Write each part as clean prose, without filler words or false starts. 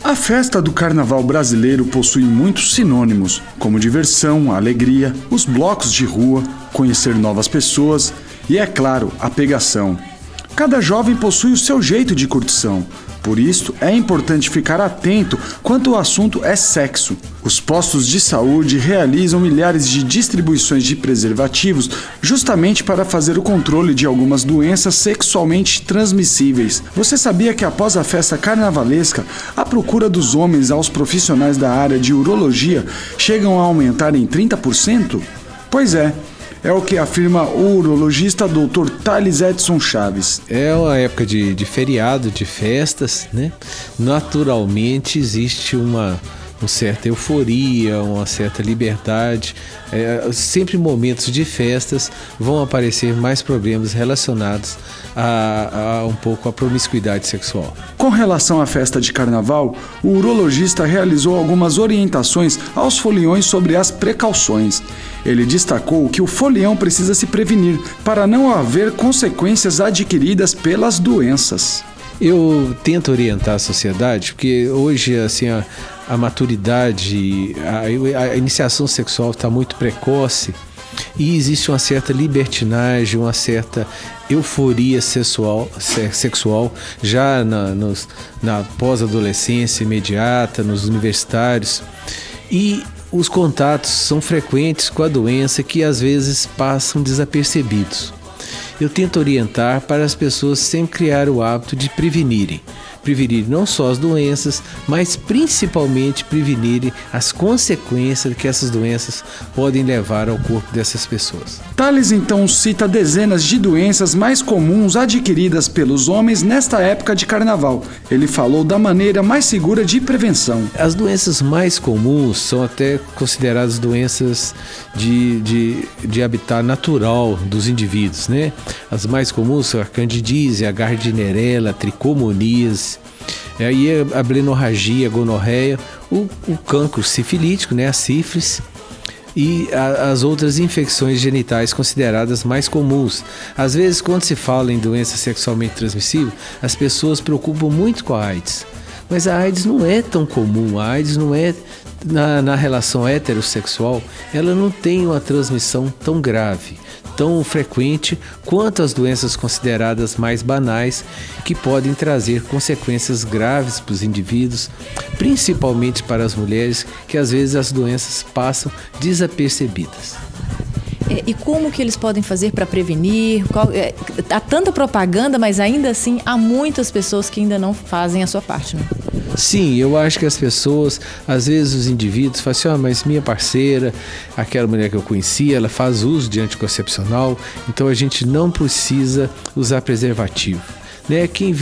A festa do carnaval brasileiro possui muitos sinônimos, como diversão, alegria, os blocos de rua, conhecer novas pessoas e, é claro, a pegação. Cada jovem possui o seu jeito de curtição. Por isso, é importante ficar atento quanto o assunto é sexo. Os postos de saúde realizam milhares de distribuições de preservativos justamente para fazer o controle de algumas doenças sexualmente transmissíveis. Você sabia que após a festa carnavalesca, a procura dos homens aos profissionais da área de urologia chegam a aumentar em 30%? Pois é o que afirma o urologista Dr. Thales Edson Chaves. É uma época de feriado, de festas, né? Naturalmente existe uma certa euforia, uma certa liberdade. Sempre em momentos de festas vão aparecer mais problemas relacionados a um pouco a promiscuidade sexual. Com relação à festa de carnaval, o urologista realizou algumas orientações aos foliões sobre as precauções. Ele destacou que o folião precisa se prevenir para não haver consequências adquiridas pelas doenças. Eu tento orientar a sociedade, porque hoje assim, a maturidade, a iniciação sexual está muito precoce e existe uma certa libertinagem, uma certa euforia sexual já na pós-adolescência imediata, nos universitários. E os contatos são frequentes com a doença que às vezes passam desapercebidos. Eu tento orientar para as pessoas sempre criar o hábito de prevenir não só as doenças, mas principalmente prevenir as consequências que essas doenças podem levar ao corpo dessas pessoas. Thales então cita dezenas de doenças mais comuns adquiridas pelos homens nesta época de carnaval. Ele falou da maneira mais segura de prevenção. As doenças mais comuns são até consideradas doenças de habitat natural dos indivíduos, né? As mais comuns são a candidíase, a gardnerella, a tricomoníase, aí a blenorragia, a gonorreia, o cancro sifilítico, né, a sífilis, e as outras infecções genitais consideradas mais comuns. Às vezes, quando se fala em doença sexualmente transmissível, as pessoas preocupam muito com a AIDS. Mas a AIDS não é tão comum, a AIDS não é, na relação heterossexual, ela não tem uma transmissão tão grave, tão frequente quanto as doenças consideradas mais banais, que podem trazer consequências graves para os indivíduos, principalmente para as mulheres, que às vezes as doenças passam desapercebidas. E como que eles podem fazer para prevenir? Há tanta propaganda, mas ainda assim há muitas pessoas que ainda não fazem a sua parte, né? Sim, eu acho que as pessoas, às vezes os indivíduos falam assim, mas minha parceira, aquela mulher que eu conhecia, ela faz uso de anticoncepcional, então a gente não precisa usar preservativo. Né? Quem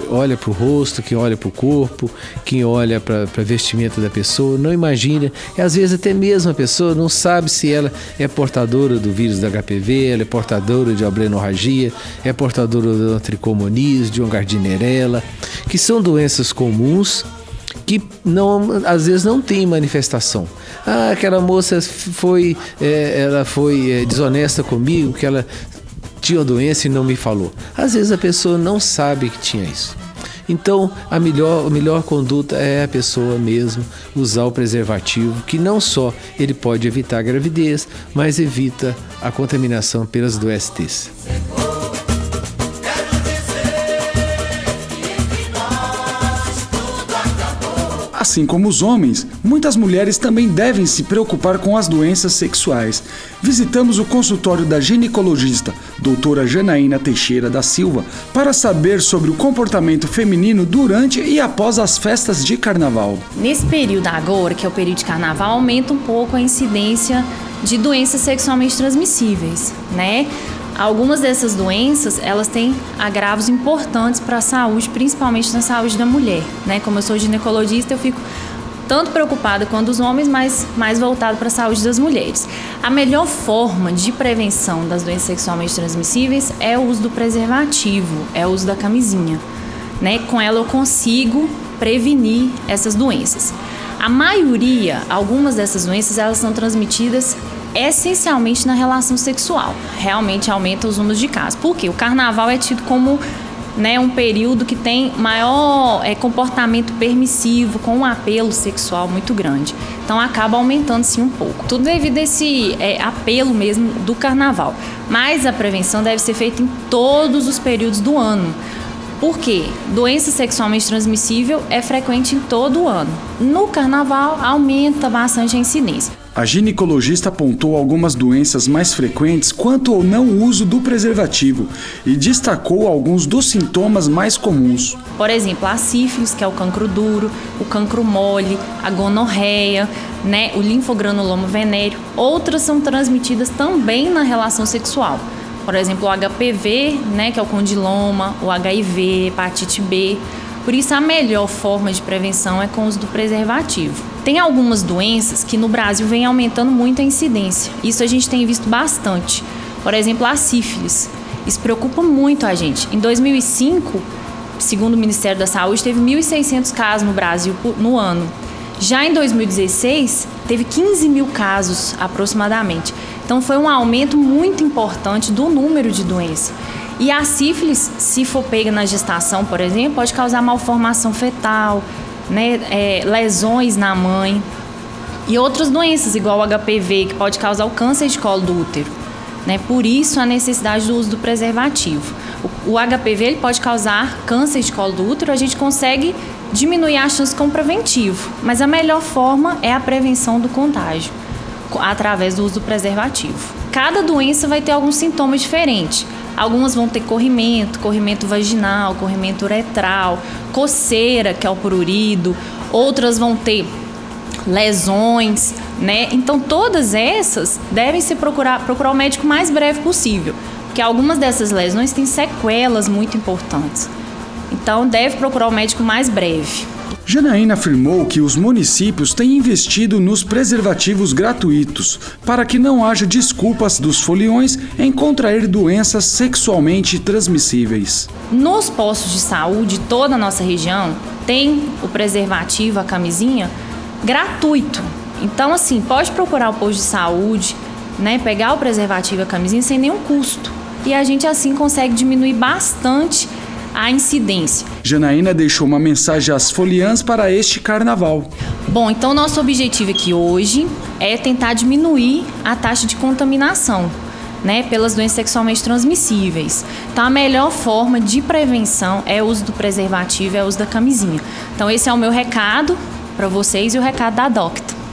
olha para o rosto, quem olha para o corpo, quem olha para a vestimenta da pessoa, não imagina, e às vezes até mesmo a pessoa não sabe se ela é portadora do vírus da HPV, ela é portadora de uma blenorragia, é portadora de uma tricomoníase, de uma gardnerella, que são doenças comuns que às vezes não tem manifestação. Aquela moça foi desonesta comigo, que ela tinha doença e não me falou. Às vezes a pessoa não sabe que tinha isso. Então, a melhor conduta é a pessoa mesmo usar o preservativo, que não só ele pode evitar a gravidez, mas evita a contaminação pelas DSTs. Assim como os homens, muitas mulheres também devem se preocupar com as doenças sexuais. Visitamos o consultório da ginecologista, doutora Janaína Teixeira da Silva, para saber sobre o comportamento feminino durante e após as festas de carnaval. Nesse período agora, que é o período de carnaval, aumenta um pouco a incidência de doenças sexualmente transmissíveis, né? Algumas dessas doenças, elas têm agravos importantes para a saúde, principalmente na saúde da mulher, né? Como eu sou ginecologista, eu fico tanto preocupada quanto os homens, mas mais voltado para a saúde das mulheres. A melhor forma de prevenção das doenças sexualmente transmissíveis é o uso do preservativo, é o uso da camisinha, né? Com ela eu consigo prevenir essas doenças. A maioria, algumas dessas doenças, elas são transmitidas essencialmente na relação sexual. Realmente aumenta os números de casos. Por quê? O carnaval é tido como né, um período que tem maior comportamento permissivo, com um apelo sexual muito grande. Então acaba aumentando sim um pouco. Tudo devido a esse apelo mesmo do carnaval. Mas a prevenção deve ser feita em todos os períodos do ano. Por quê? Doença sexualmente transmissível é frequente em todo o ano. No carnaval aumenta bastante a incidência. A ginecologista apontou algumas doenças mais frequentes quanto ao não uso do preservativo e destacou alguns dos sintomas mais comuns. Por exemplo, a sífilis, que é o cancro duro, o cancro mole, a gonorreia, né, o linfogranuloma venéreo. Outras são transmitidas também na relação sexual. Por exemplo, o HPV, né, que é o condiloma, o HIV, hepatite B. Por isso, a melhor forma de prevenção é com o uso do preservativo. Tem algumas doenças que no Brasil vem aumentando muito a incidência. Isso a gente tem visto bastante. Por exemplo, a sífilis. Isso preocupa muito a gente. Em 2005, segundo o Ministério da Saúde, teve 1.600 casos no Brasil no ano. Já em 2016, teve 15 mil casos aproximadamente. Então, foi um aumento muito importante do número de doenças. E a sífilis, se for pega na gestação, por exemplo, pode causar malformação fetal, né, lesões na mãe e outras doenças, igual o HPV, que pode causar o câncer de colo do útero. Né? Por isso, a necessidade do uso do preservativo. O HPV ele pode causar câncer de colo do útero, a gente consegue diminuir as chances com preventivo, mas a melhor forma é a prevenção do contágio, através do uso do preservativo. Cada doença vai ter alguns sintomas diferentes. Algumas vão ter corrimento vaginal, corrimento uretral, coceira, que é o prurido. Outras vão ter lesões, né? Então, todas essas devem se procurar o médico o mais breve possível, porque algumas dessas lesões têm sequelas muito importantes. Então, deve procurar o médico o mais breve. Janaína afirmou que os municípios têm investido nos preservativos gratuitos para que não haja desculpas dos foliões em contrair doenças sexualmente transmissíveis. Nos postos de saúde de toda a nossa região, tem o preservativo, a camisinha, gratuito. Então, assim, pode procurar o posto de saúde, né, pegar o preservativo e a camisinha sem nenhum custo. E a gente, assim, consegue diminuir bastante a incidência. Janaína deixou uma mensagem às foliãs para este carnaval. Bom, então nosso objetivo aqui hoje é tentar diminuir a taxa de contaminação, né, pelas doenças sexualmente transmissíveis. Então a melhor forma de prevenção é o uso do preservativo, é o uso da camisinha. Então esse é o meu recado para vocês e o recado da Docta.